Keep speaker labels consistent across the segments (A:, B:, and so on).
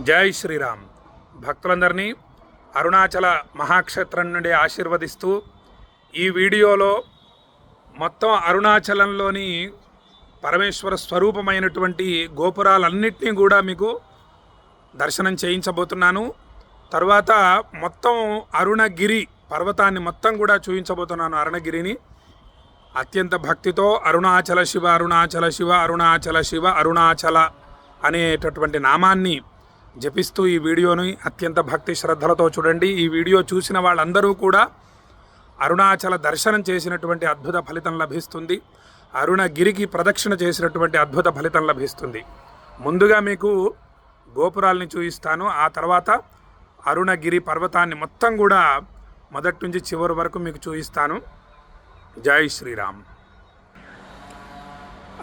A: జై శ్రీరామ్. భక్తులందరినీ అరుణాచల మహాక్షేత్రం నుండి ఆశీర్వదిస్తూ ఈ వీడియోలో మొత్తం అరుణాచలంలోని పరమేశ్వర స్వరూపమైనటువంటి గోపురాలన్నింటినీ కూడా మీకు దర్శనం చేయించబోతున్నాను. తర్వాత మొత్తం అరుణగిరి పర్వతాన్ని మొత్తం కూడా చూపించబోతున్నాను. అరుణగిరిని అత్యంత భక్తితో అరుణాచల శివ అరుణాచల శివ అరుణాచల శివ అరుణాచల అనేటటువంటి నామాన్ని జపిస్తూ ఈ వీడియోని అత్యంత భక్తి శ్రద్ధలతో చూడండి. ఈ వీడియో చూసిన వాళ్ళందరూ కూడా అరుణాచల దర్శనం చేసినటువంటి అద్భుత ఫలితం లభిస్తుంది. అరుణగిరికి ప్రదక్షిణ చేసినటువంటి అద్భుత ఫలితం లభిస్తుంది. ముందుగా మీకు గోపురాలని చూపిస్తాను. ఆ తర్వాత అరుణగిరి పర్వతాన్ని మొత్తం కూడా మొదటి నుంచి చివరి వరకు మీకు చూపిస్తాను. జై శ్రీరామ్.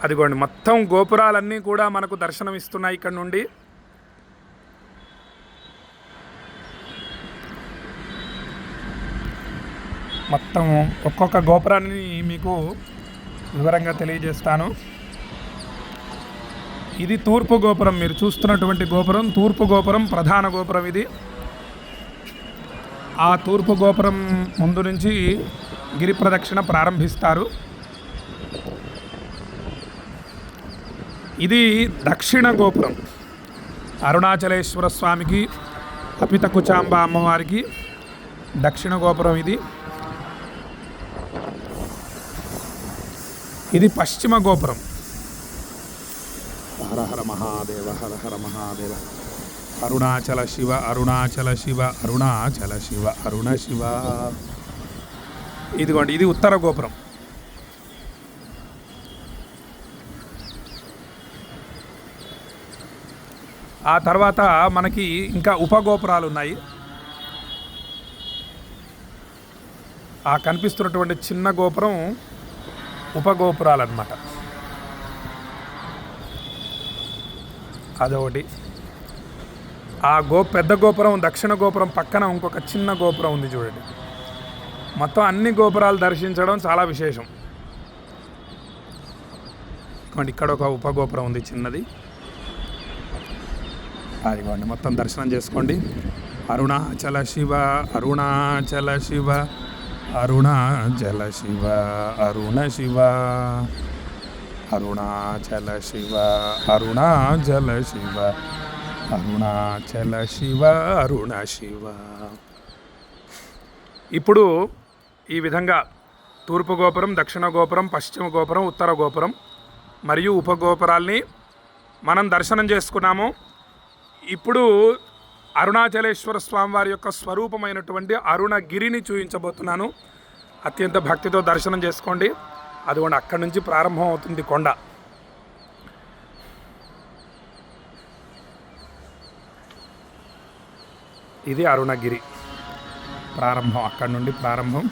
A: అదిగోండి, మొత్తం గోపురాలన్నీ కూడా మనకు దర్శనం ఇస్తున్నాయి. ఇక్కడ నుండి మొత్తం ఒక్కొక్క గోపురాన్ని మీకు వివరంగా తెలియజేస్తాను. ఇది తూర్పు గోపురం. మీరు చూస్తున్నటువంటి గోపురం తూర్పు గోపురం, ప్రధాన గోపురం ఇది. ఆ తూర్పు గోపురం ముందు నుంచి గిరి ప్రదక్షిణ ప్రారంభిస్తారు. ఇది దక్షిణ గోపురం. అరుణాచలేశ్వర స్వామికి, అపిత కుచాంబ అమ్మవారికి దక్షిణ గోపురం ఇది. ఇది పశ్చిమ గోపురం. హర హర మహాదేవ, హర హర మహాదేవ. అరుణాచల శివ అరుణాచల శివ అరుణాచల శివ అరుణ శివ. ఇదిగోండి, ఇది ఉత్తర గోపురం. ఆ తర్వాత మనకి ఇంకా ఉపగోపురాలు ఉన్నాయి. ఆ కనిపిస్తున్నటువంటి చిన్న గోపురం ఉపగోపురాలు అన్నమాట. అదొకటి. ఆ పెద్ద గోపురం, దక్షిణ గోపురం పక్కన ఇంకొక చిన్న గోపురం ఉంది చూడండి. మొత్తం అన్ని గోపురాలు దర్శించడం చాలా విశేషం. ఇక్కడ ఒక ఉపగోపురం ఉంది చిన్నది. అదిగోండి, మొత్తం దర్శనం చేసుకోండి. అరుణాచల శివ అరుణాచల శివ అరుణాచల శివ అరుణ శివ అరుణాచల శివ అరుణాచల శివ అరుణాచల శివ అరుణ శివ. ఇప్పుడు ఈ విధంగా తూర్పు గోపురం, దక్షిణ గోపురం, పశ్చిమ గోపురం, ఉత్తర గోపురం మరియు ఉపగోపురాల్ని మనం దర్శనం చేసుకున్నాము. ఇప్పుడు అరుణాచలేశ్వర స్వామివారి యొక్క స్వరూపమైనటువంటి అరుణగిరిని చూపించబోతున్నాను. అత్యంత భక్తితో దర్శనం చేసుకోండి. అదిగోండి, అక్కడి నుంచి ప్రారంభం అవుతుంది కొండ. ఇది అరుణగిరి ప్రారంభం. అక్కడి నుండి ప్రారంభం.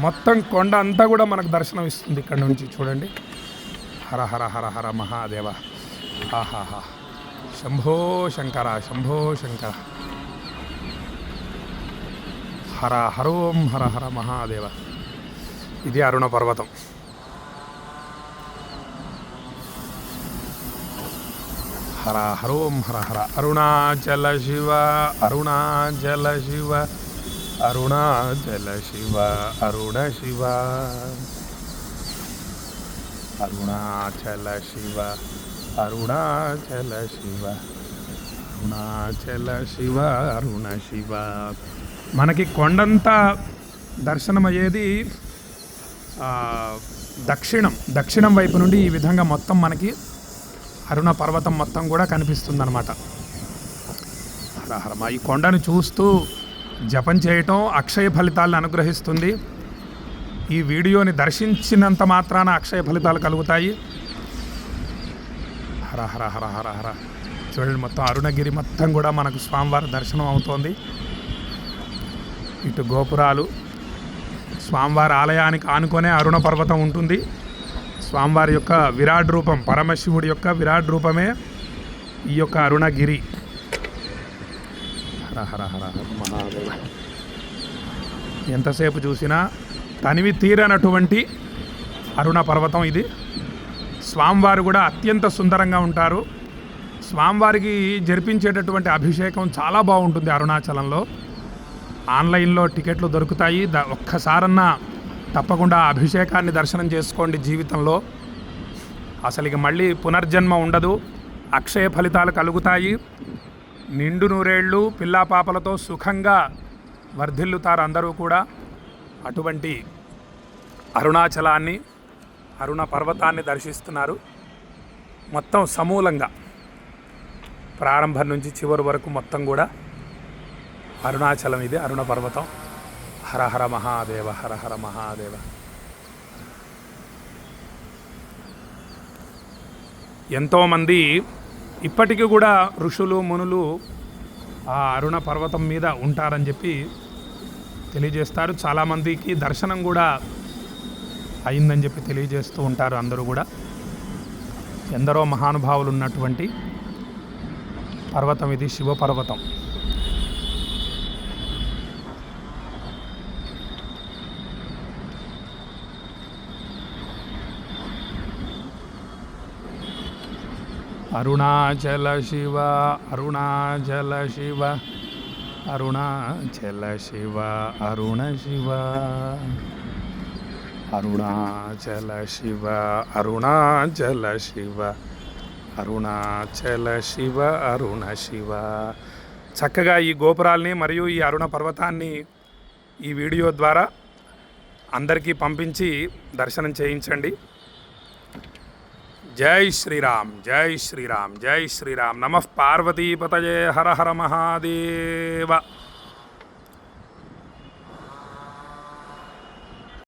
A: మొత్తం కొండ అంతా కూడా మనకు దర్శనం ఇస్తుంది ఇక్కడ నుంచి. చూడండి. హర హర హర హర మహాదేవ. ఆహాహా. శంభో శంకర శంభో శంకర. హర హరోం హర హర మహాదేవ. ఇది అరుణ పర్వతం. హర హరోం హర హర. అరుణాచల శివ అరుణాచల శివ అరుణాచల శివ అరుణ శివ అరుణాచల శివ అరుణాచల శివ అరుణాచల శివ అరుణ శివ. మనకి కొండంతా దర్శనమయ్యేది దక్షిణం వైపు నుండి. ఈ విధంగా మొత్తం మనకి అరుణ పర్వతం మొత్తం కూడా కనిపిస్తుందన్నమాట. హరహరమ. ఈ కొండను చూస్తూ జపం చేయటం అక్షయ ఫలితాలను అనుగ్రహిస్తుంది. ఈ వీడియోని దర్శించినంత మాత్రాన అక్షయ ఫలితాలు కలుగుతాయి. హర హర హర హర హర. చూడండి, మొత్తం అరుణగిరి మొత్తం కూడా మనకు స్వామివారి దర్శనం అవుతోంది. ఇటు గోపురాలు, స్వామివారి ఆలయానికి ఆనుకొనే అరుణ పర్వతం ఉంటుంది. స్వామివారి యొక్క విరాట్ రూపం, పరమశివుడి యొక్క విరాట్ రూపమే ఈ యొక్క అరుణగిరి. హర హర హర హర మహాదేవ. ఎంతసేపు చూసినా తనివి తీరనటువంటి అరుణ పర్వతం ఇది. స్వామివారు కూడా అత్యంత సుందరంగా ఉంటారు. స్వామివారికి జరిపించేటటువంటి అభిషేకం చాలా బాగుంటుంది అరుణాచలంలో. ఆన్లైన్లో టికెట్లు దొరుకుతాయి. ఒక్కసారన్నా తప్పకుండా అభిషేకాన్ని దర్శనం చేసుకోండి. జీవితంలో అసలు ఇక మళ్ళీ పునర్జన్మ ఉండదు. అక్షయ ఫలితాలు కలుగుతాయి. నిండు నూరేళ్ళు పిల్లా పాపలతో సుఖంగా వర్ధిల్లుతారు అందరూ కూడా. అటువంటి అరుణాచలాన్ని, అరుణ పర్వతాన్ని దర్శిస్తున్నారు. మొత్తం సమూలంగా ప్రారంభం నుంచి చివరి వరకు మొత్తం కూడా అరుణాచలం. ఇది అరుణ పర్వతం. హర హర మహాదేవ, హర హర మహాదేవ. ఎంతోమంది ఇప్పటికీ కూడా ఋషులు మునులు ఆ అరుణ పర్వతం మీద ఉంటారని చెప్పి తెలియజేస్తారు. చాలామందికి దర్శనం కూడా అయిందని చెప్పి తెలియజేస్తూ ఉంటారు అందరూ కూడా. ఎందరో మహానుభావులు ఉన్నటువంటి పర్వతం ఇది, శివపర్వతం. అరుణాచల శివ, అరుణాచల శివ, అరుణాచల శివ, అరుణ శివ, అరుణాచల శివ, అరుణాచల శివ, అరుణాచల శివ, అరుణ శివ. చక్కగా ఈ గోపురాల్ని మరియు ఈ అరుణ పర్వతాన్ని ఈ వీడియో ద్వారా అందరికీ పంపించి దర్శనం చేయించండి. జై శ్రీరామ్, జై శ్రీరామ్, జై శ్రీరామ్. నమః పార్వతీపతయే, హర హర మహాదేవ.